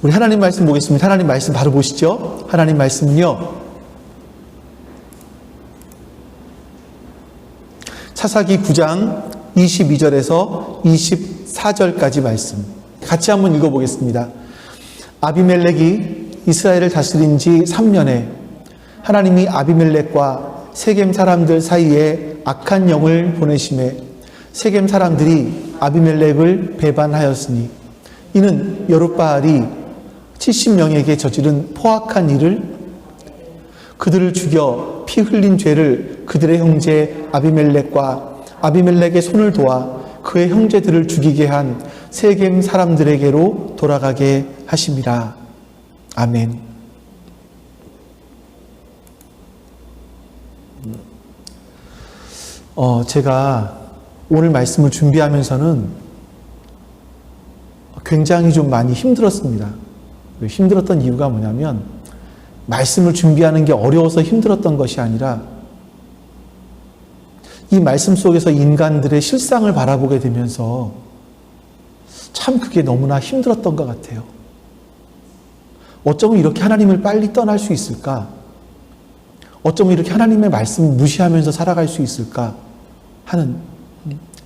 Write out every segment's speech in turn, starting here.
우리 하나님 말씀 보겠습니다. 하나님 말씀 바로 보시죠. 하나님 말씀은요, 사사기 9장 22절에서 24절까지 말씀 같이 한번 읽어보겠습니다. 아비멜렉이 이스라엘을 다스린 지 3년에 하나님이 아비멜렉과 세겜 사람들 사이에 악한 영을 보내심에 세겜 사람들이 아비멜렉을 배반하였으니 이는 여룻바알이 70명에게 저지른 포악한 일을 그들을 죽여 피 흘린 죄를 그들의 형제 아비멜렉과 아비멜렉의 손을 도와 그의 형제들을 죽이게 한 세겜 사람들에게로 돌아가게 하심이라. 아멘. 제가 오늘 말씀을 준비하면서는 굉장히 좀 많이 힘들었습니다. 힘들었던 이유가 뭐냐면 말씀을 준비하는 게 어려워서 힘들었던 것이 아니라 이 말씀 속에서 인간들의 실상을 바라보게 되면서 참 그게 너무나 힘들었던 것 같아요. 어쩌면 이렇게 하나님을 빨리 떠날 수 있을까? 어쩌면 이렇게 하나님의 말씀을 무시하면서 살아갈 수 있을까? 하는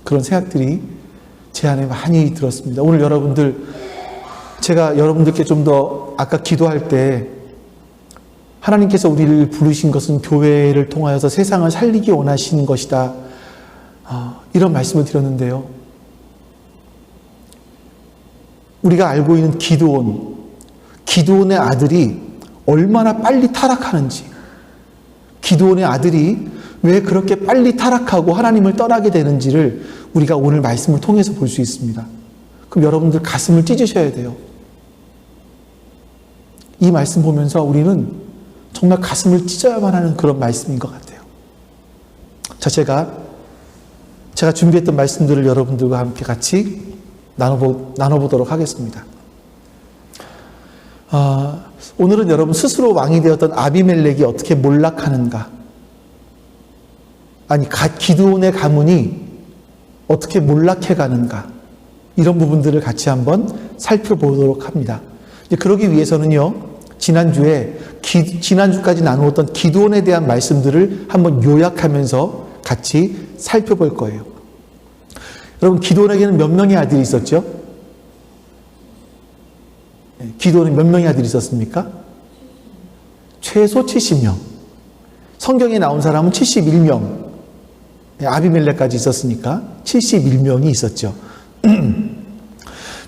그런 생각들이 제 안에 많이 들었습니다. 오늘 제가 여러분들께 좀 더 아까 기도할 때 하나님께서 우리를 부르신 것은 교회를 통하여서 세상을 살리기 원하시는 것이다. 이런 말씀을 드렸는데요. 우리가 알고 있는 기드온의 아들이 얼마나 빨리 타락하는지, 기드온의 아들이 왜 그렇게 빨리 타락하고 하나님을 떠나게 되는지를 우리가 오늘 말씀을 통해서 볼 수 있습니다. 그럼 여러분들 가슴을 찢으셔야 돼요. 이 말씀 보면서 우리는 정말 가슴을 찢어야만 하는 그런 말씀인 것 같아요. 자, 제가 준비했던 말씀들을 여러분들과 함께 같이 나눠보도록 하겠습니다. 오늘은 여러분 스스로 왕이 되었던 아비멜렉이 어떻게 몰락하는가, 아니 기드온의 가문이 어떻게 몰락해 가는가, 이런 부분들을 같이 한번 살펴보도록 합니다. 그러기 위해서는요, 지난주까지 나누었던 기드온에 대한 말씀들을 한번 요약하면서 같이 살펴볼 거예요. 여러분, 기드온에게는 몇 명의 아들이 있었죠? 기드온에 몇 명의 아들이 있었습니까? 최소 70명. 성경에 나온 사람은 71명. 아비멜렉까지 있었으니까 71명이 있었죠.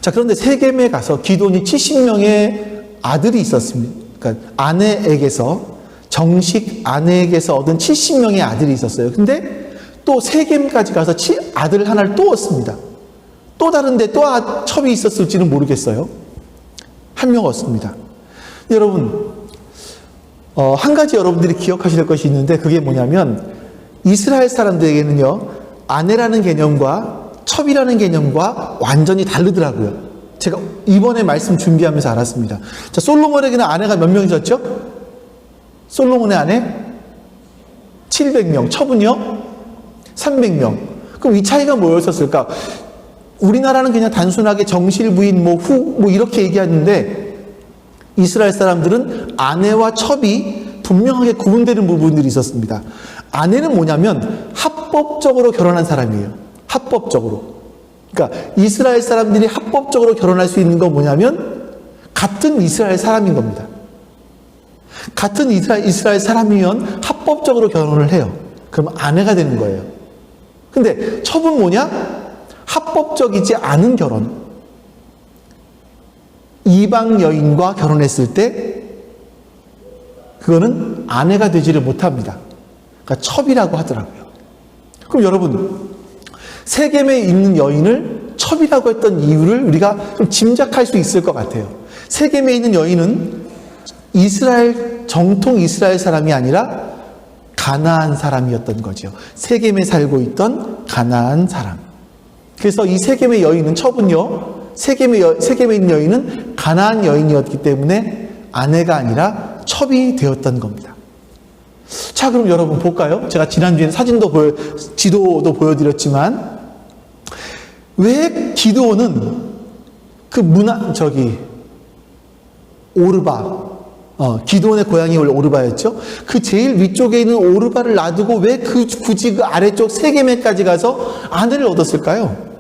자, 그런데 세겜에 가서 기드온이 70명의 아들이 있었습니다. 그러니까 정식 아내에게서 얻은 70명의 아들이 있었어요. 근데 또 세겜까지 가서 아들 하나를 또 얻습니다. 또 다른데 또 첩이 있었을지는 모르겠어요. 한 명 얻습니다. 여러분, 한 가지 여러분들이 기억하셔야 될 것이 있는데 그게 뭐냐면 이스라엘 사람들에게는요, 아내라는 개념과 첩이라는 개념과 완전히 다르더라고요. 제가 이번에 말씀 준비하면서 알았습니다. 자, 솔로몬에게는 아내가 몇 명 있었죠? 솔로몬의 아내 700명, 첩은요 300명. 그럼 이 차이가 뭐였었을까? 우리나라는 그냥 단순하게 정실 부인 이렇게 얘기하는데 이스라엘 사람들은 아내와 첩이 분명하게 구분되는 부분들이 있었습니다. 아내는 뭐냐면 합법적으로 결혼한 사람이에요. 합법적으로. 그러니까 이스라엘 사람들이 합법적으로 결혼할 수 있는 건 뭐냐면 같은 이스라엘 사람인 겁니다. 같은 이스라엘 사람이면 합법적으로 결혼을 해요. 그럼 아내가 되는 거예요. 근데 첩은 뭐냐? 합법적이지 않은 결혼. 이방 여인과 결혼했을 때 그거는 아내가 되지를 못합니다. 그러니까 첩이라고 하더라고요. 그럼 여러분, 세겜에 있는 여인을 첩이라고 했던 이유를 우리가 좀 짐작할 수 있을 것 같아요. 세겜에 있는 여인은 정통 이스라엘 사람이 아니라 가나안 사람이었던 거죠. 세겜에 살고 있던 가나안 사람. 그래서 이 세겜의 여인은, 첩은요, 세겜에 있는 여인은 가나안 여인이었기 때문에 아내가 아니라 첩이 되었던 겁니다. 자, 그럼 여러분 볼까요? 제가 지난주에 지도도 보여드렸지만 왜 기드온은 오르바, 기드온의 고향이 원래 오르바였죠. 그 제일 위쪽에 있는 오르바를 놔두고 왜 굳이 그 아래쪽 세겜에까지 가서 아내를 얻었을까요?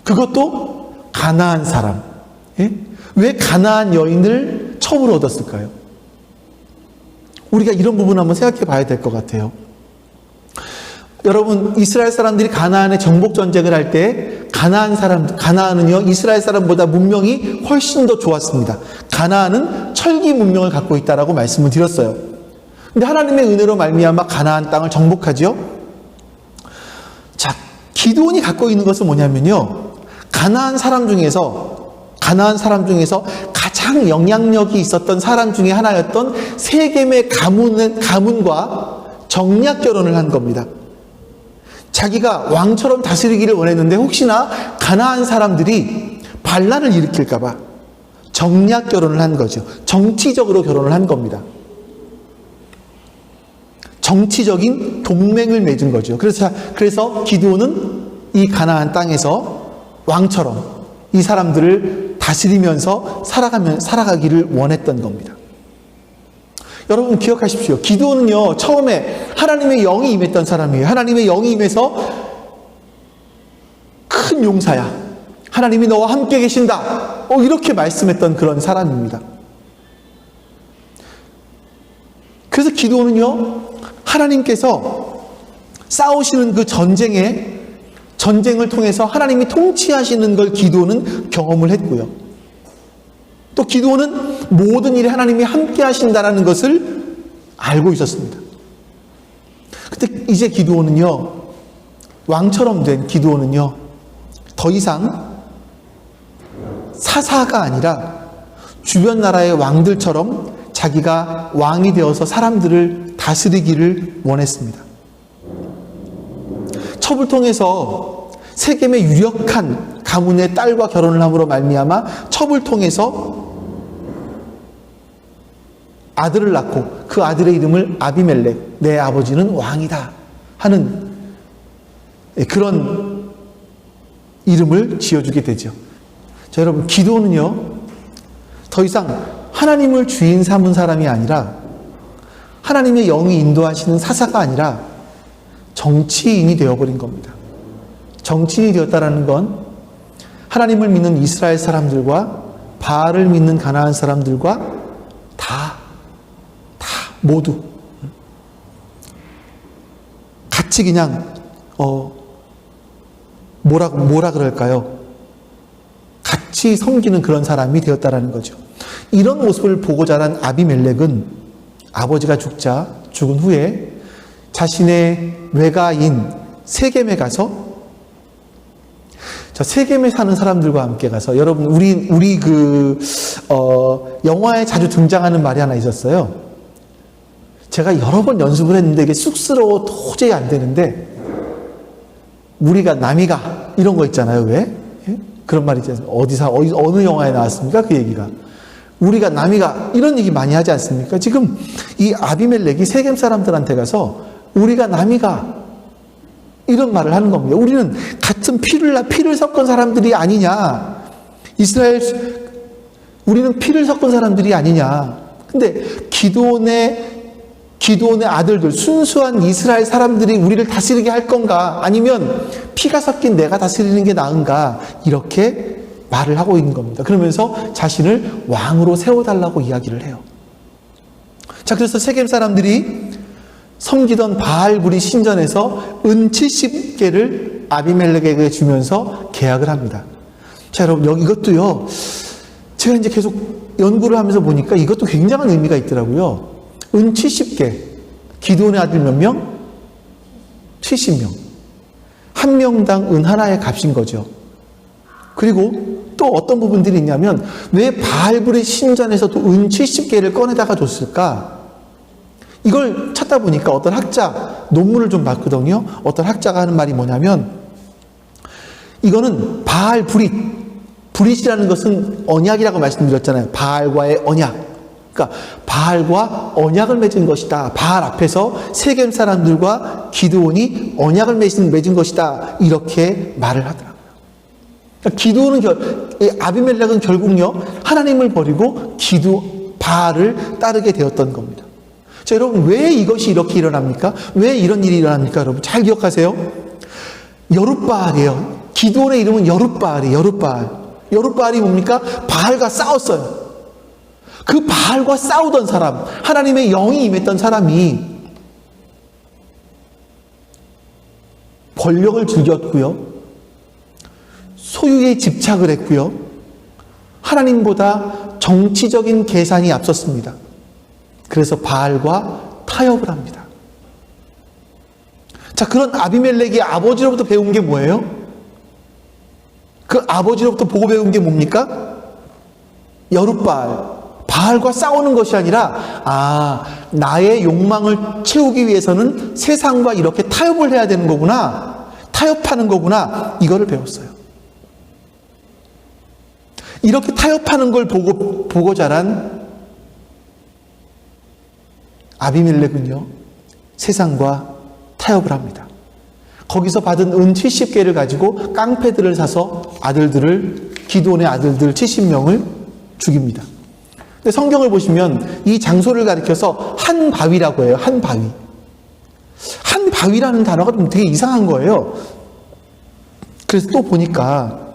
그것도 가나안 사람. 예? 왜 가나안 여인을 처음으로 얻었을까요? 우리가 이런 부분 한번 생각해 봐야 될 것 같아요. 여러분, 이스라엘 사람들이 가나안에 정복 전쟁을 할 때 가나안은요 이스라엘 사람보다 문명이 훨씬 더 좋았습니다. 가나안은 철기 문명을 갖고 있다라고 말씀을 드렸어요. 근데 하나님의 은혜로 말미암아 가나안 땅을 정복하죠. 자, 기드온이 갖고 있는 것은 뭐냐면요, 가나안 사람 중에서 가장 영향력이 있었던 사람 중에 하나였던 세겜의 가문과 정략 결혼을 한 겁니다. 자기가 왕처럼 다스리기를 원했는데 혹시나 가나안 사람들이 반란을 일으킬까봐 정략 결혼을 한 거죠. 정치적으로 결혼을 한 겁니다. 정치적인 동맹을 맺은 거죠. 그래서 기드온은 이 가나안 땅에서 왕처럼 이 사람들을 다스리면서 살아가기를 원했던 겁니다. 여러분 기억하십시오. 기드온은요 처음에 하나님의 영이 임했던 사람이에요. 하나님의 영이 임해서 큰 용사야, 하나님이 너와 함께 계신다, 이렇게 말씀했던 그런 사람입니다. 그래서 기드온은요 하나님께서 싸우시는 그 전쟁을 통해서 하나님이 통치하시는 걸 기드온은 경험을 했고요. 또 기드온은 모든 일에 하나님이 함께 하신다는 것을 알고 있었습니다. 근데 이제 기드온은요, 왕처럼 된 기드온은요, 더 이상 사사가 아니라 주변 나라의 왕들처럼 자기가 왕이 되어서 사람들을 다스리기를 원했습니다. 첩을 통해서 세겜의 유력한 가문의 딸과 결혼을 함으로 말미암아 첩을 통해서 아들을 낳고 그 아들의 이름을 아비멜렉, 내 아버지는 왕이다 하는 그런 이름을 지어주게 되죠. 자, 여러분, 기드온은요 더 이상 하나님을 주인 삼은 사람이 아니라 하나님의 영이 인도하시는 사사가 아니라 정치인이 되어버린 겁니다. 정치인이 되었다라는 건 하나님을 믿는 이스라엘 사람들과 바알을 믿는 가나안 사람들과 다 모두 같이 그냥 뭐라 그럴까요? 같이 섬기는 그런 사람이 되었다라는 거죠. 이런 모습을 보고 자란 아비멜렉은 아버지가 죽은 후에 자신의 외가인 세겜에 가서 세겜에 사는 사람들과 함께 가서, 여러분 우리 영화에 자주 등장하는 말이 하나 있었어요. 제가 여러 번 연습을 했는데 이게 쑥스러워 도저히 안 되는데, 우리가 남이가 이런 거 있잖아요. 왜? 예? 그런 말이 있잖아요. 어느 영화에 나왔습니까? 그 얘기가. 우리가 남이가 이런 얘기 많이 하지 않습니까? 지금 이 아비멜렉이 세겜 사람들한테 가서 우리가 남이가 이런 말을 하는 겁니다. 우리는 같은 피를 섞은 사람들이 아니냐. 우리는 피를 섞은 사람들이 아니냐. 근데 기드온의 아들들, 순수한 이스라엘 사람들이 우리를 다스리게 할 건가? 아니면 피가 섞인 내가 다스리는 게 나은가? 이렇게 말을 하고 있는 겁니다. 그러면서 자신을 왕으로 세워달라고 이야기를 해요. 자, 그래서 세겜 사람들이 섬기던 바알브리 신전에서 은 70개를 아비멜렉에게 주면서 계약을 합니다. 자, 여러분, 이것도요, 제가 이제 계속 연구를 하면서 보니까 이것도 굉장한 의미가 있더라고요. 은 70개. 기드온의 아들 몇 명? 70명. 한 명당 은 하나의 값인 거죠. 그리고 또 어떤 부분들이 있냐면, 왜 바알브리 신전에서도 은 70개를 꺼내다가 줬을까? 이걸 찾다 보니까 어떤 학자, 논문을 좀 봤거든요. 어떤 학자가 하는 말이 뭐냐면, 이거는 브릿이라는 것은 언약이라고 말씀드렸잖아요. 바알과의 언약. 그러니까 바알과 언약을 맺은 것이다. 바알 앞에서 세겜 사람들과 기드온이 언약을 맺은 것이다. 이렇게 말을 하더라고요. 그러니까 아비멜렉은 결국요, 하나님을 버리고 바알을 따르게 되었던 겁니다. 자, 여러분, 왜 이것이 이렇게 일어납니까? 왜 이런 일이 일어납니까? 여러분, 잘 기억하세요. 여룻바알이에요. 기드온의 이름은 여룻바알이에요. 여룻바알. 여룻바알이 뭡니까? 바알과 싸웠어요. 그 바알과 싸우던 사람, 하나님의 영이 임했던 사람이 권력을 즐겼고요, 소유에 집착을 했고요, 하나님보다 정치적인 계산이 앞섰습니다. 그래서 바알과 타협을 합니다. 자, 그런 아비멜렉이 아버지로부터 배운 게 뭐예요? 그 아버지로부터 보고 배운 게 뭡니까? 여룻바알, 바알과 싸우는 것이 아니라, 나의 욕망을 채우기 위해서는 세상과 이렇게 타협을 해야 되는 거구나, 타협하는 거구나, 이거를 배웠어요. 이렇게 타협하는 걸 보고 자란 아비멜렉은요, 세상과 타협을 합니다. 거기서 받은 은 70개를 가지고 깡패들을 사서 기드온의 아들들 70명을 죽입니다. 근데 성경을 보시면 이 장소를 가리켜서 한 바위라고 해요. 한 바위. 한 바위라는 단어가 좀 되게 이상한 거예요. 그래서 또 보니까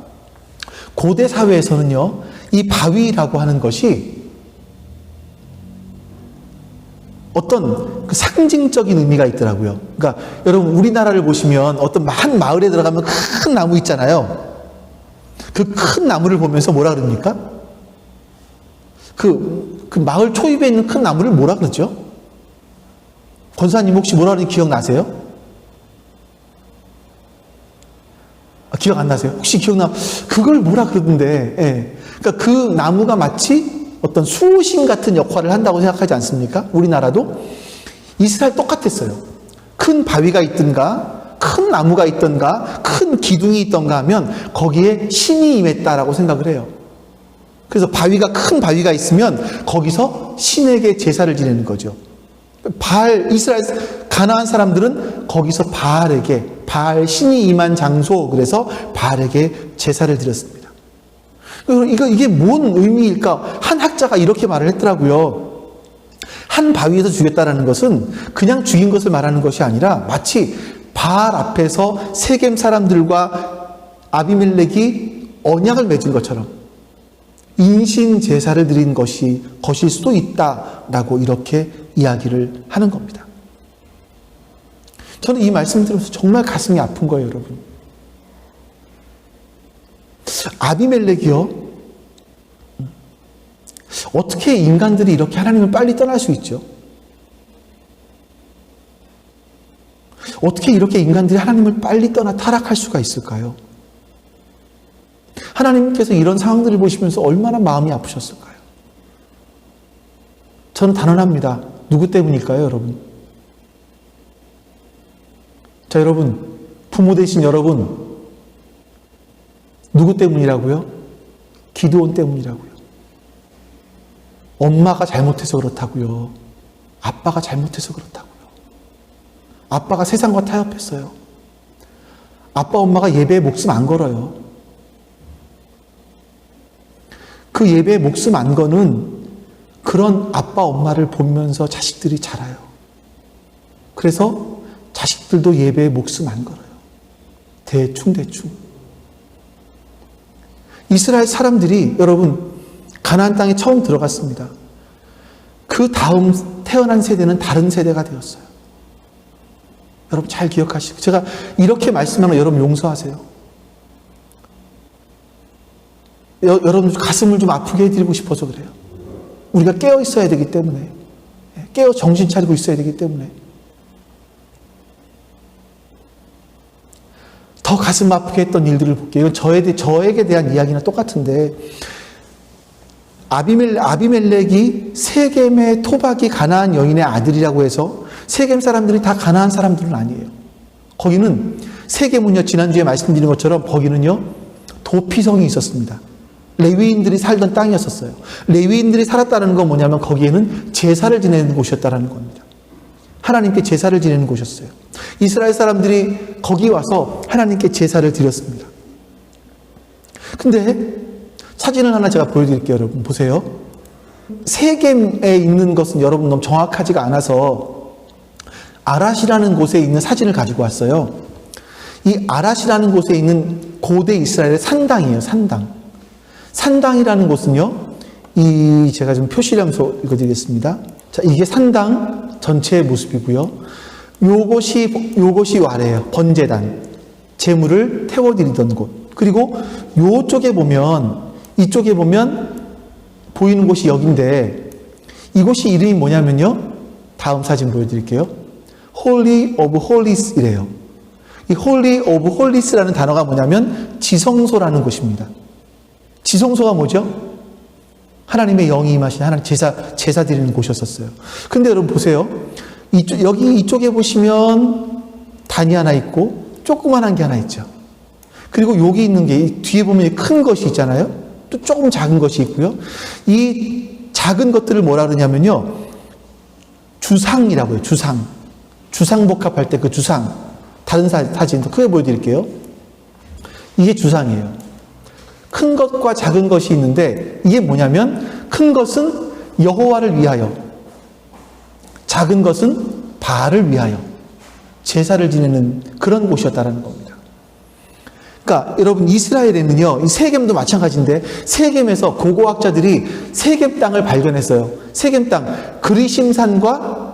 고대 사회에서는요, 이 바위라고 하는 것이 어떤 그 상징적인 의미가 있더라고요. 그러니까 여러분, 우리나라를 보시면 어떤 한 마을에 들어가면 큰 나무 있잖아요. 그 큰 나무를 보면서 뭐라 그럽니까? 그 마을 초입에 있는 큰 나무를 뭐라 그러죠? 권사님 혹시 뭐라 그러는지 기억나세요? 기억 안 나세요? 혹시 그걸 뭐라 그러던데, 예. 그러니까 그 나무가 마치 어떤 수호신 같은 역할을 한다고 생각하지 않습니까? 우리나라도 이스라엘 똑같았어요. 큰 바위가 있든가, 큰 나무가 있던가, 큰 기둥이 있던가 하면 거기에 신이 임했다라고 생각을 해요. 그래서 큰 바위가 있으면 거기서 신에게 제사를 지내는 거죠. 이스라엘 가나안 사람들은 거기서 바알 신이 임한 장소, 그래서 바알에게 제사를 드렸습니다. 이게 뭔 의미일까? 한 학자가 이렇게 말을 했더라고요. 한 바위에서 죽였다라는 것은 그냥 죽인 것을 말하는 것이 아니라 마치 바알 앞에서 세겜 사람들과 아비멜렉이 언약을 맺은 것처럼 인신 제사를 드린 것일 수도 있다라고 이렇게 이야기를 하는 겁니다. 저는 이 말씀을 들으면서 정말 가슴이 아픈 거예요, 여러분. 아비멜렉이요, 어떻게 인간들이 이렇게 하나님을 빨리 떠날 수 있죠? 어떻게 이렇게 인간들이 하나님을 빨리 떠나 타락할 수가 있을까요? 하나님께서 이런 상황들을 보시면서 얼마나 마음이 아프셨을까요? 저는 단언합니다. 누구 때문일까요, 여러분? 자, 여러분, 부모 되신 여러분, 누구 때문이라고요? 기드온 때문이라고요. 엄마가 잘못해서 그렇다고요. 아빠가 잘못해서 그렇다고요. 아빠가 세상과 타협했어요. 아빠, 엄마가 예배에 목숨 안 걸어요. 그 예배에 목숨 안 거는 그런 아빠, 엄마를 보면서 자식들이 자라요. 그래서 자식들도 예배에 목숨 안 걸어요. 대충. 이스라엘 사람들이, 여러분, 가나안 땅에 처음 들어갔습니다. 그 다음 태어난 세대는 다른 세대가 되었어요. 여러분 잘 기억하시고, 제가 이렇게 말씀하면 여러분 용서하세요. 여러분 가슴을 좀 아프게 해드리고 싶어서 그래요. 우리가 깨어 있어야 되기 때문에, 깨어 정신 차리고 있어야 되기 때문에. 더 가슴 아프게 했던 일들을 볼게요. 저에게 대한 이야기는 똑같은데, 아비멜렉이 세겜의 토박이 가나안 여인의 아들이라고 해서 세겜 사람들이 다 가나안 사람들은 아니에요. 거기는 세겜은요, 지난주에 말씀드린 것처럼 거기는요, 도피성이 있었습니다. 레위인들이 살던 땅이었었어요. 레위인들이 살았다는 건 뭐냐면 거기에는 제사를 지내는 곳이었다는 겁니다. 하나님께 제사를 지내는 곳이었어요. 이스라엘 사람들이 거기 와서 하나님께 제사를 드렸습니다. 근데 사진을 하나 제가 보여드릴게요. 여러분 보세요. 세겜에 있는 것은 여러분 너무 정확하지가 않아서 아랏이라는 곳에 있는 사진을 가지고 왔어요. 이 아랏이라는 곳에 있는 고대 이스라엘의 산당이에요. 산당이라는 곳은요, 제가 좀 표시를 하면서 읽어드리겠습니다. 자, 이게 산당 전체의 모습이고요. 요것이 와래요. 번제단. 제물을 태워드리던 곳. 그리고 이쪽에 보면 보이는 곳이 여긴데, 이곳이 이름이 뭐냐면요. 다음 사진 보여드릴게요. Holy of Holies이래요. 이 Holy of Holies라는 단어가 뭐냐면 지성소라는 곳입니다. 지성소가 뭐죠? 하나님의 영이 임하신 하나님 제사 드리는 곳이었어요. 근데 여러분 보세요. 이쪽에 보시면 단이 하나 있고 조그만한 게 하나 있죠. 그리고 여기 있는 게 뒤에 보면 큰 것이 있잖아요. 또 조금 작은 것이 있고요. 이 작은 것들을 뭐라 그러냐면요. 주상이라고 해요. 주상복합할 때 그 주상. 다른 사진 더 크게 보여드릴게요. 이게 주상이에요. 큰 것과 작은 것이 있는데 이게 뭐냐면 큰 것은 여호와를 위하여, 작은 것은 바알을 위하여 제사를 지내는 그런 곳이었다라는 겁니다. 그러니까 여러분 이스라엘에는요, 이 세겜도 마찬가지인데 세겜에서 고고학자들이 세겜 땅을 발견했어요. 세겜 땅, 그리심산과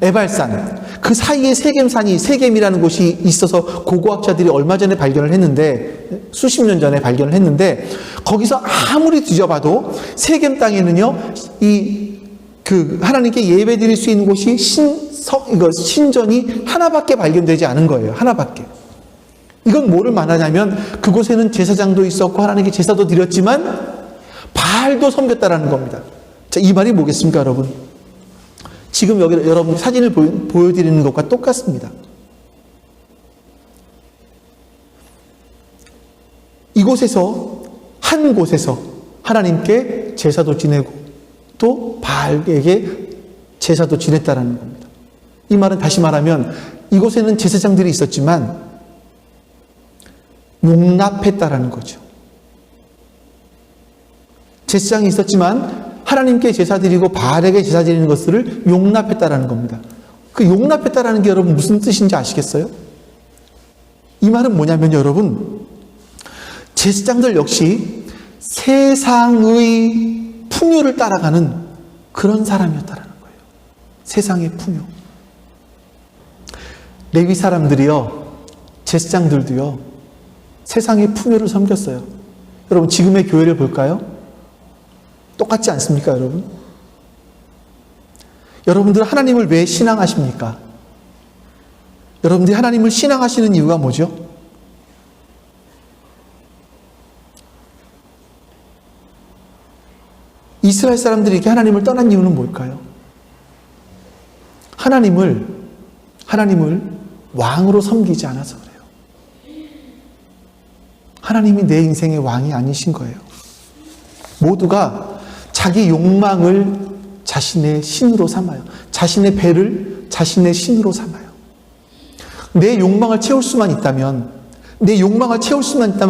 에발산, 그 사이에 세겜이라는 곳이 있어서 고고학자들이 얼마 전에 발견을 했는데, 수십 년 전에 발견을 했는데, 거기서 아무리 뒤져봐도 세겜 땅에는요, 하나님께 예배 드릴 수 있는 곳이 신전이 하나밖에 발견되지 않은 거예요. 하나밖에. 이건 뭐를 말하냐면, 그곳에는 제사장도 있었고, 하나님께 제사도 드렸지만, 바알도 섬겼다라는 겁니다. 자, 이 말이 뭐겠습니까, 여러분? 지금 여기 여러분 사진을 보여드리는 것과 똑같습니다. 한 곳에서 하나님께 제사도 지내고 또 바알에게 제사도 지냈다라는 겁니다. 이 말은 다시 말하면 이곳에는 제사장들이 있었지만 용납했다라는 거죠. 제사장이 있었지만 하나님께 제사 드리고 바알에게 제사 드리는 것들을 용납했다라는 겁니다. 그 용납했다라는 게 여러분 무슨 뜻인지 아시겠어요? 이 말은 뭐냐면요, 여러분. 제사장들 역시 세상의 풍요를 따라가는 그런 사람이었다라는 거예요. 세상의 풍요. 레위 사람들이요, 제사장들도요, 세상의 풍요를 섬겼어요. 여러분 지금의 교회를 볼까요? 똑같지 않습니까, 여러분? 여러분들 하나님을 왜 신앙하십니까? 여러분들이 하나님을 신앙하시는 이유가 뭐죠? 이스라엘 사람들이 이렇게 하나님을 떠난 이유는 뭘까요? 하나님을 왕으로 섬기지 않아서 그래요. 하나님이 내 인생의 왕이 아니신 거예요. 모두가 자기 욕망을 자신의 신으로 삼아요. 자신의 배를 자신의 신으로 삼아요. 내 욕망을 채울 수만 있다면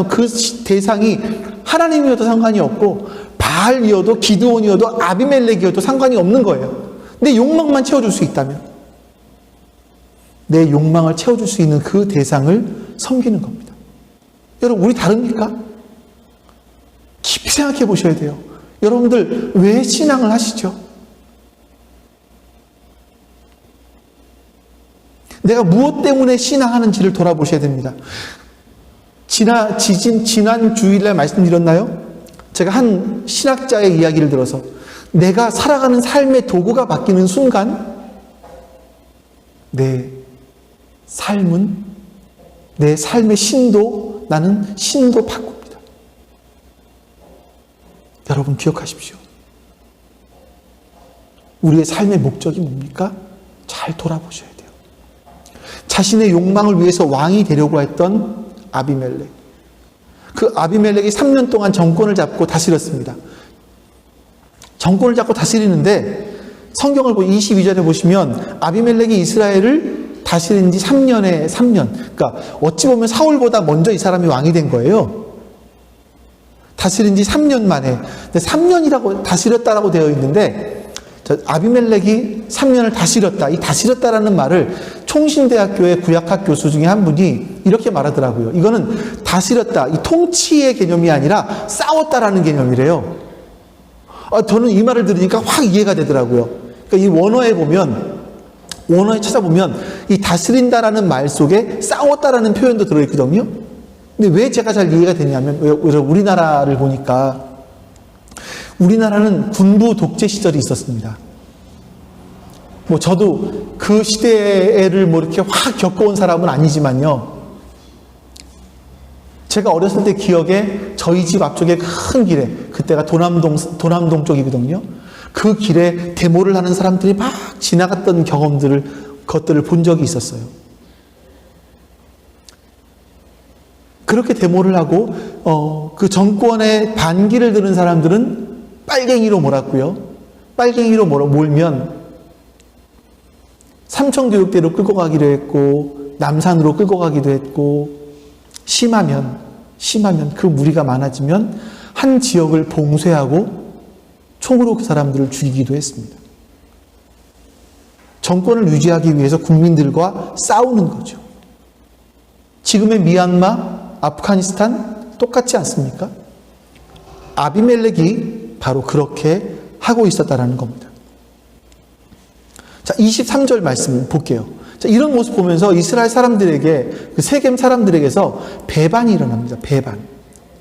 그 대상이 하나님이어도 상관이 없고 바알이어도 기드온이어도 아비멜렉이어도 상관이 없는 거예요. 내 욕망만 채워줄 수 있다면, 내 욕망을 채워줄 수 있는 그 대상을 섬기는 겁니다. 여러분 우리 다릅니까? 깊이 생각해 보셔야 돼요. 여러분들 왜 신앙을 하시죠? 내가 무엇 때문에 신앙하는지를 돌아보셔야 됩니다. 지난 주일날 말씀드렸나요? 제가 한 신학자의 이야기를 들어서 내가 살아가는 삶의 도구가 바뀌는 순간 내 삶의 신도, 나는 신도 바꿉니다. 여러분 기억하십시오. 우리의 삶의 목적이 뭡니까? 잘 돌아보셔야 돼요. 자신의 욕망을 위해서 왕이 되려고 했던 아비멜렉. 그 아비멜렉이 3년 동안 정권을 잡고 다스렸습니다. 정권을 잡고 다스리는데 성경을 22절에 보시면 아비멜렉이 이스라엘을 다스린 지 3년. 그러니까 어찌 보면 사울보다 먼저 이 사람이 왕이 된 거예요. 다스린 지 3년 만에. 근데 3년이라고 다스렸다라고 되어 있는데, 아비멜렉이 3년을 다스렸다. 이 다스렸다라는 말을 총신대학교의 구약학 교수 중에 한 분이 이렇게 말하더라고요. 이거는 다스렸다. 이 통치의 개념이 아니라 싸웠다라는 개념이래요. 저는 이 말을 들으니까 확 이해가 되더라고요. 그러니까 이 원어에 찾아보면 이 다스린다라는 말 속에 싸웠다라는 표현도 들어있거든요. 근데 왜 제가 잘 이해가 되냐면, 우리나라를 보니까 우리나라는 군부 독재 시절이 있었습니다. 저도 그 시대를 이렇게 확 겪어온 사람은 아니지만요. 제가 어렸을 때 기억에 저희 집 앞쪽에 큰 길에, 그때가 도남동 쪽이거든요. 그 길에 데모를 하는 사람들이 막 지나갔던 것들을 본 적이 있었어요. 그렇게 데모를 하고, 그 정권의 반기를 드는 사람들은 빨갱이로 몰았고요. 빨갱이로 몰면 삼청교육대로 끌고 가기도 했고, 남산으로 끌고 가기도 했고, 심하면 그 무리가 많아지면 한 지역을 봉쇄하고 총으로 그 사람들을 죽이기도 했습니다. 정권을 유지하기 위해서 국민들과 싸우는 거죠. 지금의 미얀마, 아프가니스탄 똑같지 않습니까? 아비멜렉이 바로 그렇게 하고 있었다라는 겁니다. 자, 23절 말씀 볼게요. 자, 이런 모습 보면서 이스라엘 사람들에게, 그 세겜 사람들에게서 배반이 일어납니다. 배반.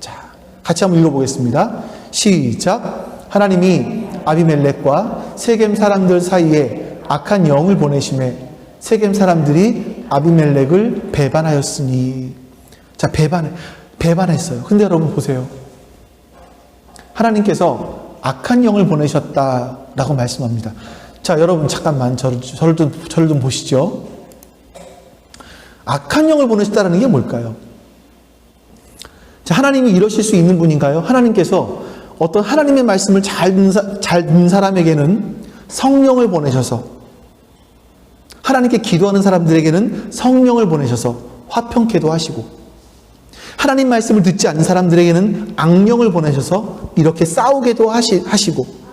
자, 같이 한번 읽어보겠습니다. 시작. 하나님이 아비멜렉과 세겜 사람들 사이에 악한 영을 보내심에 세겜 사람들이 아비멜렉을 배반하였으니. 자, 배반했어요. 근데 여러분 보세요. 하나님께서 악한 영을 보내셨다라고 말씀합니다. 자, 여러분 잠깐만 저를 좀 보시죠. 악한 영을 보내셨다는 게 뭘까요? 자, 하나님이 이러실 수 있는 분인가요? 하나님께서 어떤 하나님의 말씀을 잘 듣는 사람에게는 성령을 보내셔서, 하나님께 기도하는 사람들에게는 성령을 보내셔서 화평케도 하시고, 하나님 말씀을 듣지 않는 사람들에게는 악령을 보내셔서 이렇게 싸우게도 하시고,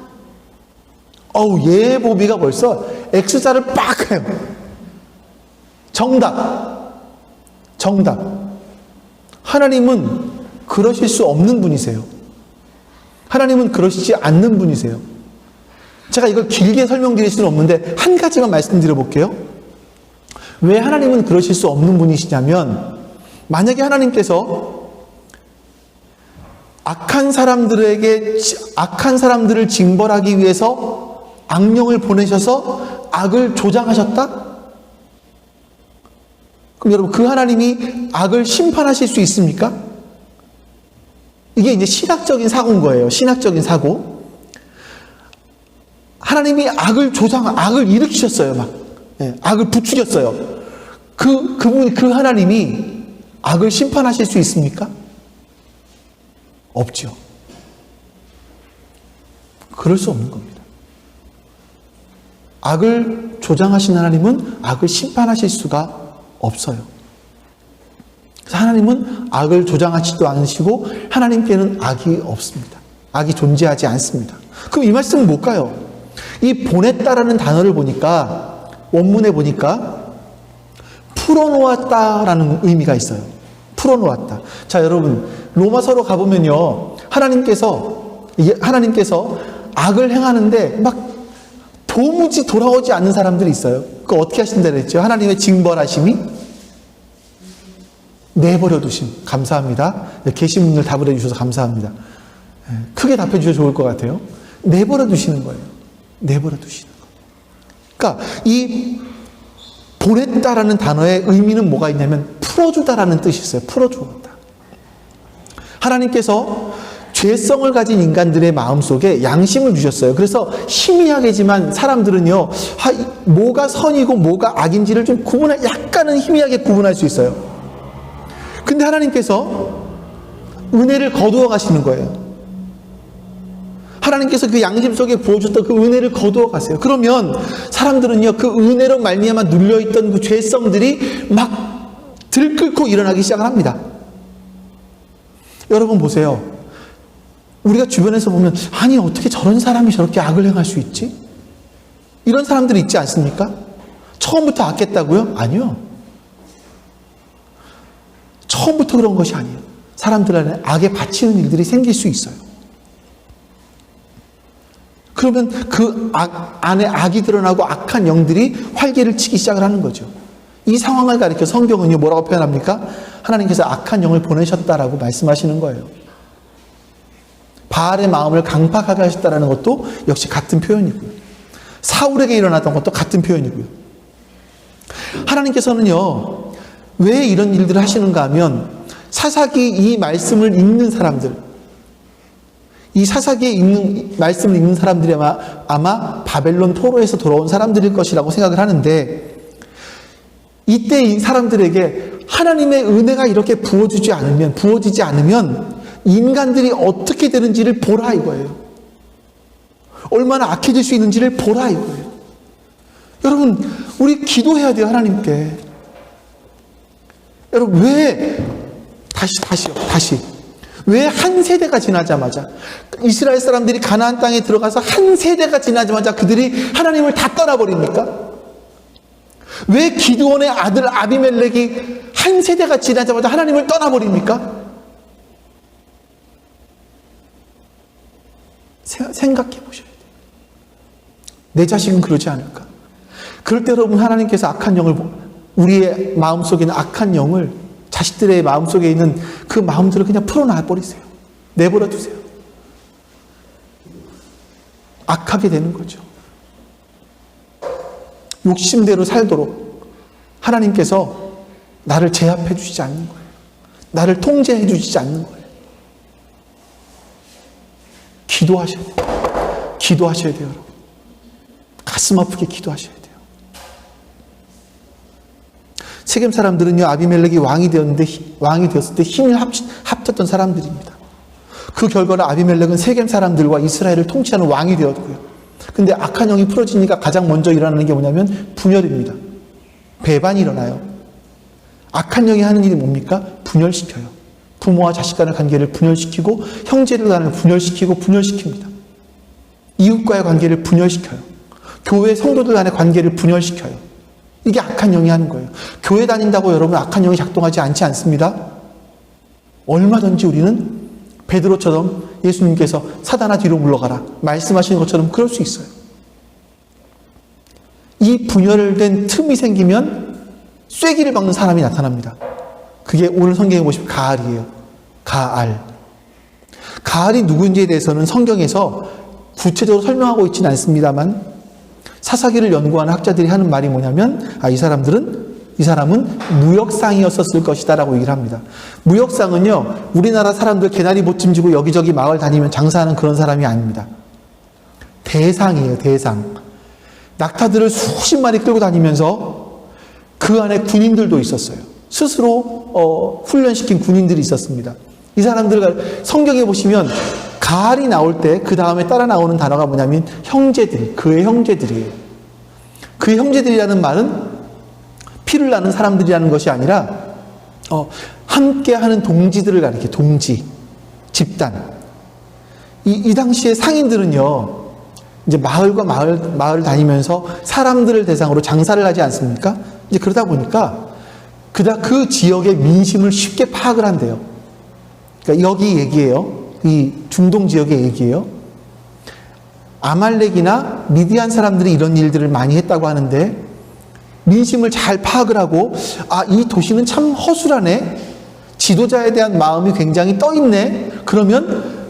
예보비가 벌써 X자를 빡 해요. 정답. 하나님은 그러실 수 없는 분이세요. 하나님은 그러시지 않는 분이세요. 제가 이걸 길게 설명드릴 수는 없는데 한 가지만 말씀드려 볼게요. 왜 하나님은 그러실 수 없는 분이시냐면, 만약에 하나님께서 악한 사람들을 징벌하기 위해서 악령을 보내셔서 악을 조장하셨다? 그럼 여러분, 그 하나님이 악을 심판하실 수 있습니까? 이게 이제 신학적인 사고인 거예요. 신학적인 사고. 하나님이 악을 일으키셨어요. 악을 부추겼어요. 그 하나님이 악을 심판하실 수 있습니까? 없죠. 그럴 수 없는 겁니다. 악을 조장하신 하나님은 악을 심판하실 수가 없어요. 그래서 하나님은 악을 조장하지도 않으시고 하나님께는 악이 없습니다. 악이 존재하지 않습니다. 그럼 이 말씀은 뭘까요? 이 보냈다라는 단어를 보니까, 원문에 보니까 풀어놓았다라는 의미가 있어요. 풀어놓았다. 자, 여러분, 로마서로 가보면요, 하나님께서 악을 행하는데 막 도무지 돌아오지 않는 사람들이 있어요. 그거 어떻게 하신다 그랬죠? 하나님의 징벌하심이 내버려 두심. 감사합니다. 계신 분들 답을 해주셔서 감사합니다. 크게 답해 주셔서 좋을 것 같아요. 내버려 두시는 거예요. 내버려 두시는 거. 그러니까 이 보냈다라는 단어의 의미는 뭐가 있냐면 풀어주다라는 뜻이 있어요. 풀어주었다. 하나님께서 죄성을 가진 인간들의 마음속에 양심을 주셨어요. 그래서 희미하게지만 사람들은요, 뭐가 선이고 뭐가 악인지를 좀 약간은 희미하게 구분할 수 있어요. 근데 하나님께서 은혜를 거두어 가시는 거예요. 하나님께서 그 양심 속에 부어줬던 그 은혜를 거두어 가세요. 그러면 사람들은요, 그 은혜로 말미암아 눌려있던 그 죄성들이 막 들끓고 일어나기 시작을 합니다. 여러분 보세요. 우리가 주변에서 보면 아니 어떻게 저런 사람이 저렇게 악을 행할 수 있지? 이런 사람들이 있지 않습니까? 처음부터 악했다고요? 아니요. 처음부터 그런 것이 아니에요. 사람들 안에 악에 바치는 일들이 생길 수 있어요. 그러면 그 안에 악이 드러나고 악한 영들이 활개를 치기 시작을 하는 거죠. 이 상황을 가리켜 성경은요 뭐라고 표현합니까? 하나님께서 악한 영을 보내셨다라고 말씀하시는 거예요. 바알의 마음을 강팍하게 하셨다라는 것도 역시 같은 표현이고요. 사울에게 일어났던 것도 같은 표현이고요. 하나님께서는요 왜 이런 일들을 하시는가 하면 사사기 이 말씀을 읽는 사람들, 이 사사기에 말씀을 읽는 사람들이 아마 바벨론 포로에서 돌아온 사람들일 것이라고 생각을 하는데, 이때 이 사람들에게 하나님의 은혜가 이렇게 부어지지 않으면 인간들이 어떻게 되는지를 보라 이거예요. 얼마나 악해질 수 있는지를 보라 이거예요. 여러분, 우리 기도해야 돼요, 하나님께. 여러분, 다시. 왜 한 세대가 지나자마자, 이스라엘 사람들이 가나안 땅에 들어가서 한 세대가 지나자마자 그들이 하나님을 다 떠나버립니까? 왜 기드온의 아들 아비멜렉이 한 세대가 지나자마자 하나님을 떠나버립니까? 생각해 보셔야 돼요. 내 자식은 그러지 않을까? 그럴 때 여러분, 하나님께서 악한 영을, 우리의 마음속에 있는 악한 영을, 자식들의 마음속에 있는 그 마음들을 그냥 풀어놔 버리세요. 내버려 두세요. 악하게 되는 거죠. 욕심대로 살도록 하나님께서 나를 제압해 주시지 않는 거예요. 나를 통제해 주시지 않는 거예요. 기도하셔야 돼요. 기도하셔야 돼요, 여러분. 가슴 아프게 기도하셔야 돼요. 세겜 사람들은요, 아비멜렉이 왕이 되었을 때 힘을 합쳤던 사람들입니다. 그 결과로 아비멜렉은 세겜 사람들과 이스라엘을 통치하는 왕이 되었고요. 근데 악한 영이 풀어지니까 가장 먼저 일어나는 게 뭐냐면 분열입니다. 배반이 일어나요. 악한 영이 하는 일이 뭡니까? 분열시켜요. 부모와 자식 간의 관계를 분열시키고, 형제들 간을 분열시키고 분열시킵니다. 이웃과의 관계를 분열시켜요. 교회 성도들 간의 관계를 분열시켜요. 이게 악한 영이 하는 거예요. 교회 다닌다고 여러분 악한 영이 작동하지 않지 않습니다. 얼마든지 우리는 베드로처럼 예수님께서 사단아 뒤로 물러가라 말씀하시는 것처럼 그럴 수 있어요. 이 분열된 틈이 생기면 쐐기를 박는 사람이 나타납니다. 그게 오늘 성경에 보시면 가알이에요. 가알이 누구인지에 대해서는 성경에서 구체적으로 설명하고 있지는 않습니다만, 사사기를 연구하는 학자들이 하는 말이 뭐냐면, 이 사람은 무역상이었을 것이다 라고 얘기를 합니다. 무역상은요, 우리나라 사람들 개나리 보침 지고 여기저기 마을 다니면 장사하는 그런 사람이 아닙니다. 대상이에요, 대상. 낙타들을 수십 마리 끌고 다니면서 그 안에 군인들도 있었어요. 스스로 훈련시킨 군인들이 있었습니다. 이 사람들, 성경에 보시면 가알이 나올 때 그 다음에 따라 나오는 단어가 뭐냐면 형제들, 그의 형제들이에요. 그의 형제들이라는 말은 피를 나는 사람들이라는 것이 아니라 함께하는 동지들을 가리켜, 동지, 집단. 이 당시에 상인들은요, 이제 마을과 마을 다니면서 사람들을 대상으로 장사를 하지 않습니까? 이제 그러다 보니까 그 지역의 민심을 쉽게 파악을 한대요. 그러니까 여기 얘기예요. 이 중동 지역의 얘기예요. 아말렉이나 미디안 사람들이 이런 일들을 많이 했다고 하는데, 민심을 잘 파악을 하고, 이 도시는 참 허술하네, 지도자에 대한 마음이 굉장히 떠있네, 그러면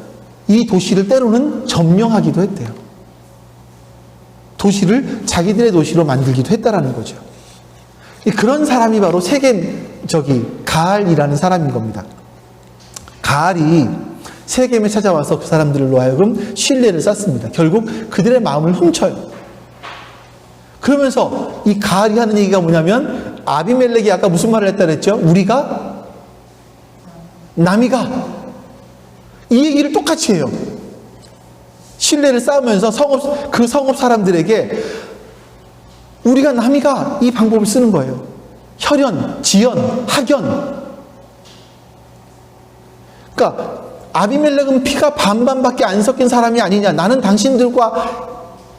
이 도시를 때로는 점령하기도 했대요. 도시를 자기들의 도시로 만들기도 했다라는 거죠. 그런 사람이 바로 가알이라는 사람인 겁니다. 가알이 세겜에 찾아와서 그 사람들로 하여금 신뢰를 쌓습니다. 결국 그들의 마음을 훔쳐요. 그러면서 이 가알이 하는 얘기가 뭐냐면, 아비멜렉이 아까 무슨 말을 했다 그랬죠? 우리가 남이가, 이 얘기를 똑같이 해요. 신뢰를 쌓으면서 그 성읍 사람들에게 우리가 남이가, 이 방법을 쓰는 거예요. 혈연, 지연, 학연. 그러니까 아비멜렉은 피가 반반밖에 안 섞인 사람이 아니냐, 나는 당신들과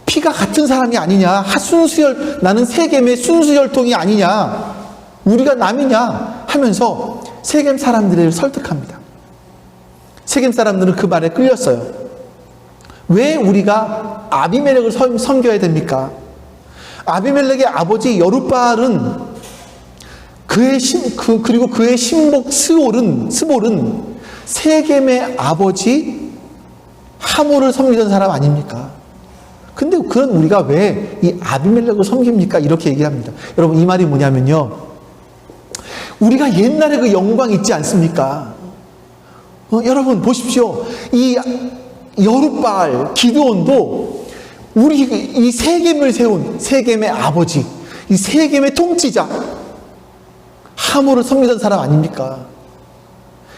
피가 같은 사람이 아니냐, 순수혈, 나는 세겜의 순수혈통이 아니냐, 우리가 남이냐 하면서 세겜 사람들을 설득합니다. 세겜 사람들은 그 말에 끌렸어요. 왜 우리가 아비멜렉을 섬겨야 됩니까? 아비멜렉의 아버지 여룻바알은 그리고 그의 신복 스볼은 세겜의 아버지 하몰을 섬기던 사람 아닙니까? 근데 그런 우리가 왜 이 아비멜렉을 섬깁니까? 이렇게 얘기합니다. 여러분, 이 말이 뭐냐면요, 우리가 옛날에 그 영광 있지 않습니까? 여러분 보십시오. 이 여룻바알 기드온도 우리 이 세겜을 세운 세겜의 아버지, 이 세겜의 통치자 하몰을 섬기던 사람 아닙니까?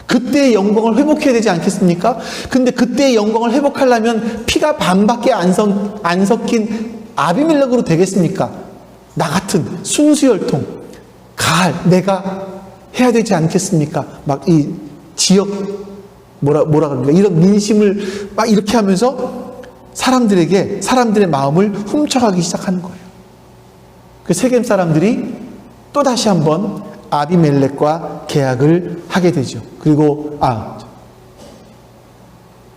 그때의 영광을 회복해야 되지 않겠습니까? 근데 그때의 영광을 회복하려면 피가 반밖에 안 섞인 아비멜렉으로 되겠습니까? 나 같은 순수혈통 가알 내가 해야 되지 않겠습니까? 막 이 지역 뭐라 그럽니까? 이런 민심을 막 이렇게 하면서 사람들의 마음을 훔쳐가기 시작하는 거예요. 그 세겜 사람들이 또 다시 한번 아비멜렉과 계약을 하게 되죠. 그리고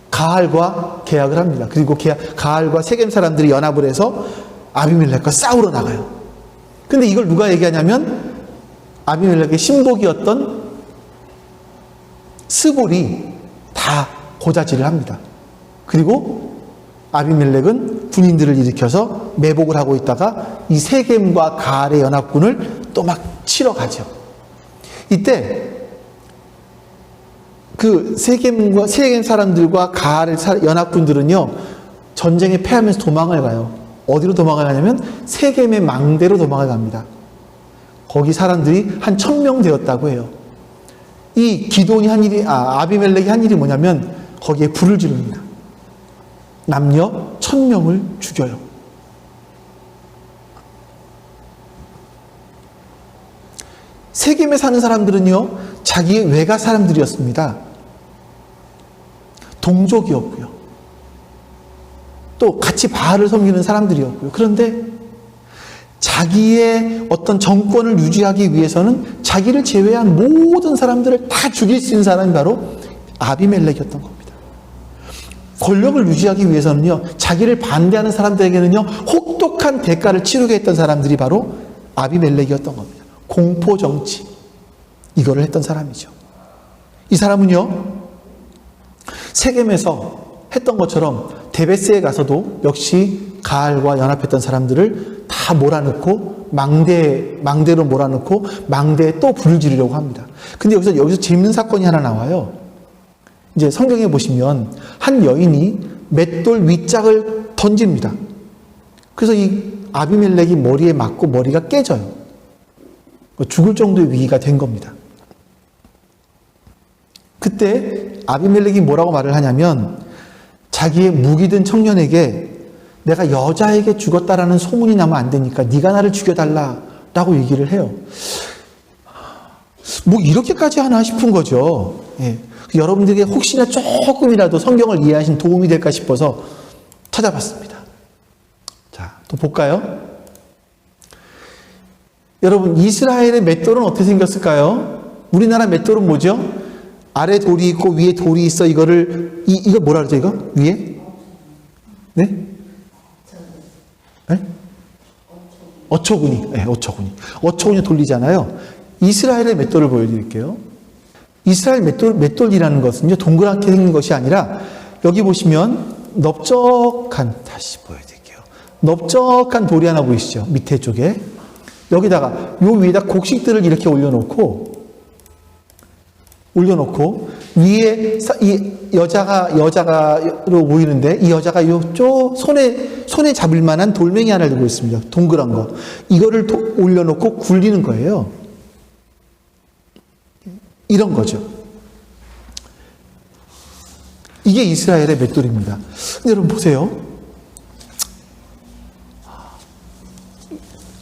가알과 계약을 합니다. 그리고 가알과 세겜 사람들이 연합을 해서 아비멜렉과 싸우러 나가요. 근데 이걸 누가 얘기하냐면 아비멜렉의 신복이었던 스볼이 다 고자질을 합니다. 그리고 아비멜렉은 군인들을 일으켜서 매복을 하고 있다가 이 세겜과 가알의 연합군을 또 막 치러 가죠. 이때 그 세겜 사람들과 가알의 연합군들은요, 전쟁에 패하면서 도망을 가요. 어디로 도망을 가냐면 세겜의 망대로 도망을 갑니다. 거기 사람들이 한 1000명 되었다고 해요. 이 기돈이 아비멜렉이 한 일이 뭐냐면 거기에 불을 지릅니다. 남녀 1000명을 죽여요. 세겜에 사는 사람들은요, 자기의 외가 사람들이었습니다. 동족이었고요. 또 같이 바알을 섬기는 사람들이었고요. 그런데 자기의 어떤 정권을 유지하기 위해서는 자기를 제외한 모든 사람들을 다 죽일 수 있는 사람이 바로 아비멜렉이었던 겁니다. 권력을 유지하기 위해서는요, 자기를 반대하는 사람들에게는요, 혹독한 대가를 치르게 했던 사람들이 바로 아비멜렉이었던 겁니다. 공포정치, 이거를 했던 사람이죠. 이 사람은요, 세겜에서 했던 것처럼 데베스에 가서도 역시 가알과 연합했던 사람들을 다 몰아넣고 망대로 몰아넣고 망대에 또 불을 지르려고 합니다. 근데 여기서 재밌는 사건이 하나 나와요. 이제 성경에 보시면 한 여인이 맷돌 윗짝을 던집니다. 그래서 이 아비멜렉이 머리에 맞고 머리가 깨져요. 죽을 정도의 위기가 된 겁니다. 그때 아비멜렉이 뭐라고 말을 하냐면 자기의 무기든 청년에게 내가 여자에게 죽었다라는 소문이 나면 안 되니까 네가 나를 죽여달라라고 얘기를 해요. 뭐 이렇게까지 하나 싶은 거죠. 예. 여러분들에게 혹시나 조금이라도 성경을 이해하신 도움이 될까 싶어서 찾아봤습니다. 자, 또 볼까요? 여러분, 이스라엘의 맷돌은 어떻게 생겼을까요? 우리나라 맷돌은 뭐죠? 아래 돌이 있고 위에 돌이 있어. 이거 뭐라 그러죠, 이거? 위에? 네? 네? 어처구니. 네, 어처구니 돌리잖아요. 이스라엘의 맷돌을 보여드릴게요. 이스라엘 맷돌이라는 것은요, 동그랗게 생긴 것이 아니라, 여기 보시면, 다시 보여드릴게요. 넓적한 돌이 하나 보이시죠? 밑에 쪽에. 여기다가, 요 위에다 곡식들을 이렇게 올려놓고, 위에 이 여자가로 보이는데, 이 여자가 요쪽 손에 잡을 만한 돌멩이 하나를 들고 있습니다. 동그란 거. 이거를 올려놓고 굴리는 거예요. 이런 거죠. 이게 이스라엘의 맷돌입니다. 근데 여러분 보세요.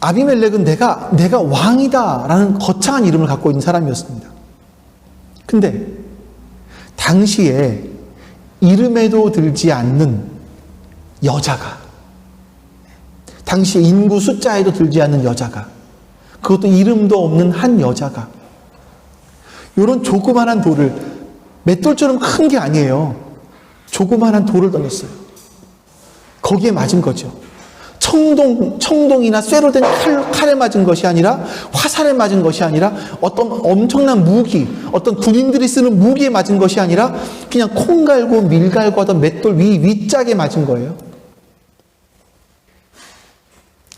아비멜렉은 내가 왕이다라는 거창한 이름을 갖고 있는 사람이었습니다. 근데 당시에 이름에도 들지 않는 여자가, 당시 인구 숫자에도 들지 않는 여자가, 그것도 이름도 없는 한 여자가 이런 조그만한 돌을, 맷돌처럼 큰 게 아니에요. 조그만한 돌을 던졌어요. 거기에 맞은 거죠. 청동이나 쇠로 된 칼에 맞은 것이 아니라, 화살에 맞은 것이 아니라, 어떤 엄청난 무기, 어떤 군인들이 쓰는 무기에 맞은 것이 아니라 그냥 콩 갈고 밀 갈고 하던 맷돌 위짝에 맞은 거예요.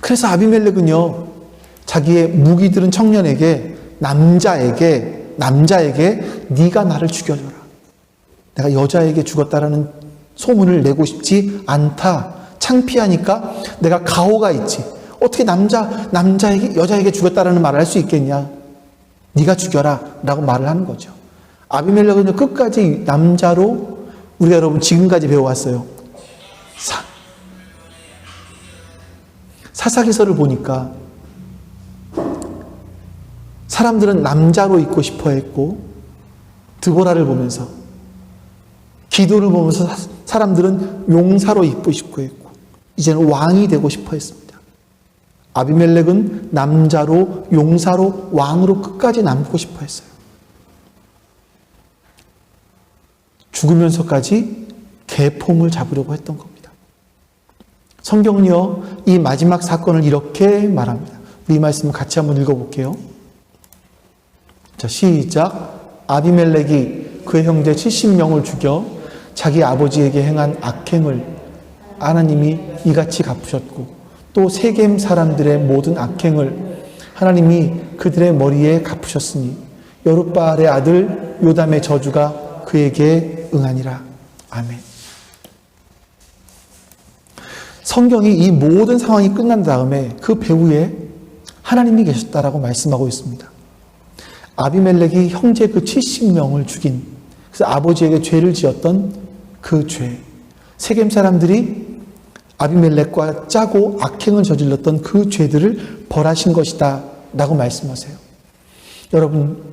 그래서 아비멜렉은요, 자기의 무기 들은 청년에게, 남자에게 네가 나를 죽여줘라. 내가 여자에게 죽었다라는 소문을 내고 싶지 않다. 창피하니까 내가 가오가 있지. 어떻게 여자에게 죽였다라는 말을 할 수 있겠냐. 네가 죽여라 라고 말을 하는 거죠. 아비멜렉은 끝까지 남자로, 우리가 여러분 지금까지 배워왔어요. 사사기서를 보니까 사람들은 남자로 있고 싶어 했고, 드보라를 보면서, 기도를 보면서 사람들은 용사로 있고 싶어 했고, 이제는 왕이 되고 싶어 했습니다. 아비멜렉은 남자로, 용사로, 왕으로 끝까지 남고 싶어 했어요. 죽으면서까지 계폼을 잡으려고 했던 겁니다. 성경은요, 이 마지막 사건을 이렇게 말합니다. 우리 이 말씀을 같이 한번 읽어볼게요. 자, 시작. 아비멜렉이 그의 형제 70명을 죽여 자기 아버지에게 행한 악행을 하나님이 이같이 갚으셨고, 또 세겜 사람들의 모든 악행을 하나님이 그들의 머리에 갚으셨으니 여룻바알의 아들 요담의 저주가 그에게 응하니라. 아멘. 성경이 이 모든 상황이 끝난 다음에 그 배후에 하나님이 계셨다라고 말씀하고 있습니다. 아비멜렉이 형제 그 70명을 죽인, 그래서 아버지에게 죄를 지었던 그 죄, 세겜 사람들이 아비멜렉과 짜고 악행을 저질렀던 그 죄들을 벌하신 것이다 라고 말씀하세요. 여러분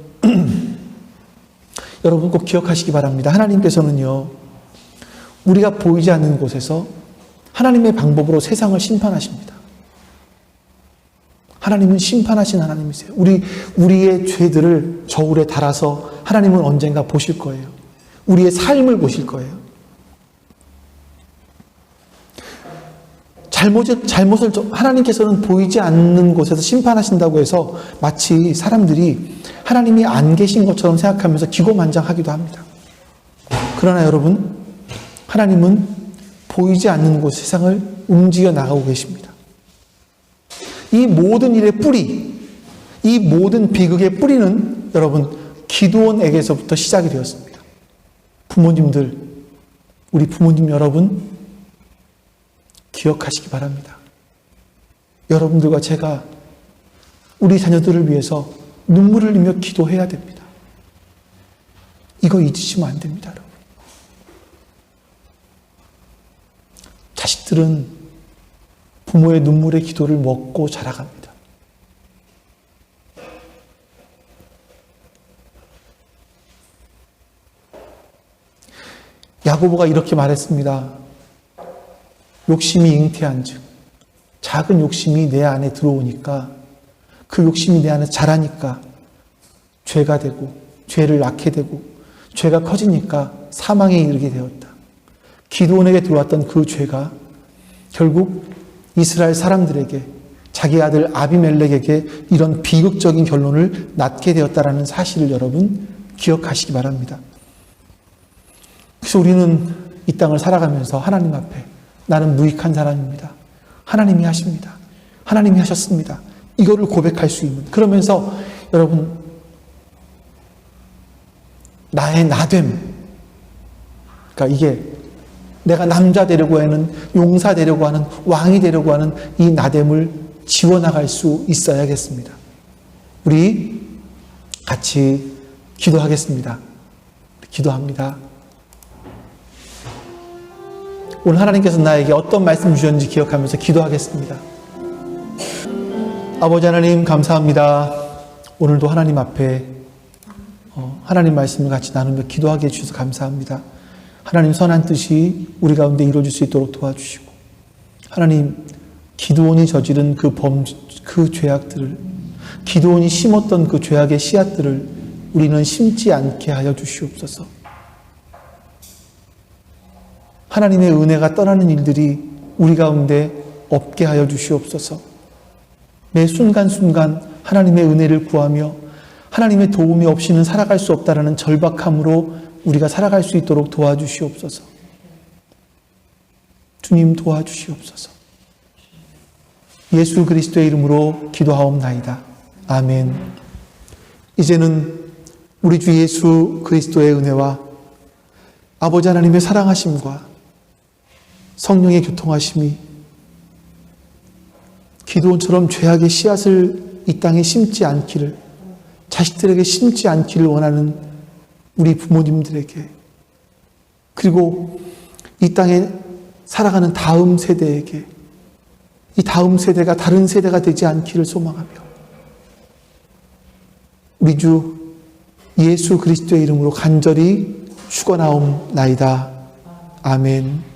꼭 기억하시기 바랍니다. 하나님께서는요, 우리가 보이지 않는 곳에서 하나님의 방법으로 세상을 심판하십니다. 하나님은 심판하신 하나님이세요. 우리의 죄들을 저울에 달아서 하나님은 언젠가 보실 거예요. 우리의 삶을 보실 거예요. 잘못을 하나님께서는 보이지 않는 곳에서 심판하신다고 해서 마치 사람들이 하나님이 안 계신 것처럼 생각하면서 기고만장하기도 합니다. 그러나 여러분, 하나님은 보이지 않는 곳 세상을 움직여 나가고 계십니다. 이 모든 일의 뿌리, 이 모든 비극의 뿌리는 여러분 기드온에게서부터 시작이 되었습니다. 부모님들, 우리 부모님 여러분 기억하시기 바랍니다. 여러분들과 제가 우리 자녀들을 위해서 눈물을 흘리며 기도해야 됩니다. 이거 잊으시면 안 됩니다, 여러분. 자식들은 부모의 눈물의 기도를 먹고 자라갑니다. 야고보가 이렇게 말했습니다. 욕심이 잉태한즉, 작은 욕심이 내 안에 들어오니까, 그 욕심이 내 안에 자라니까 죄가 되고, 죄를 낳게 되고, 죄가 커지니까 사망에 이르게 되었다. 기드온에게 들어왔던 그 죄가 결국 이스라엘 사람들에게, 자기 아들 아비멜렉에게 이런 비극적인 결론을 낳게 되었다라는 사실을 여러분 기억하시기 바랍니다. 그래서 우리는 이 땅을 살아가면서 하나님 앞에 나는 무익한 사람입니다. 하나님이 하십니다. 하나님이 하셨습니다. 이거를 고백할 수 있는, 그러면서 여러분 나의 나됨, 그러니까 이게 내가 남자 되려고 하는, 용사 되려고 하는, 왕이 되려고 하는 이 나됨을 지워나갈 수 있어야겠습니다. 우리 같이 기도하겠습니다. 기도합니다. 오늘 하나님께서 나에게 어떤 말씀 주셨는지 기억하면서 기도하겠습니다. 아버지 하나님 감사합니다. 오늘도 하나님 앞에 하나님 말씀을 같이 나누며 기도하게 해주셔서 감사합니다. 하나님 선한 뜻이 우리 가운데 이루어질 수 있도록 도와주시고, 하나님 기드온이 저지른 그 죄악들을, 기드온이 심었던 그 죄악의 씨앗들을 우리는 심지 않게 하여 주시옵소서. 하나님의 은혜가 떠나는 일들이 우리 가운데 없게 하여 주시옵소서. 매 순간순간 하나님의 은혜를 구하며 하나님의 도움이 없이는 살아갈 수 없다라는 절박함으로 우리가 살아갈 수 있도록 도와주시옵소서. 주님 도와주시옵소서. 예수 그리스도의 이름으로 기도하옵나이다. 아멘. 이제는 우리 주 예수 그리스도의 은혜와 아버지 하나님의 사랑하심과 성령의 교통하심이 기드온처럼 죄악의 씨앗을 이 땅에 심지 않기를, 자식들에게 심지 않기를 원하는 우리 부모님들에게, 그리고 이 땅에 살아가는 다음 세대에게, 이 다음 세대가 다른 세대가 되지 않기를 소망하며 우리 주 예수 그리스도의 이름으로 간절히 축원하옵나이다. 아멘.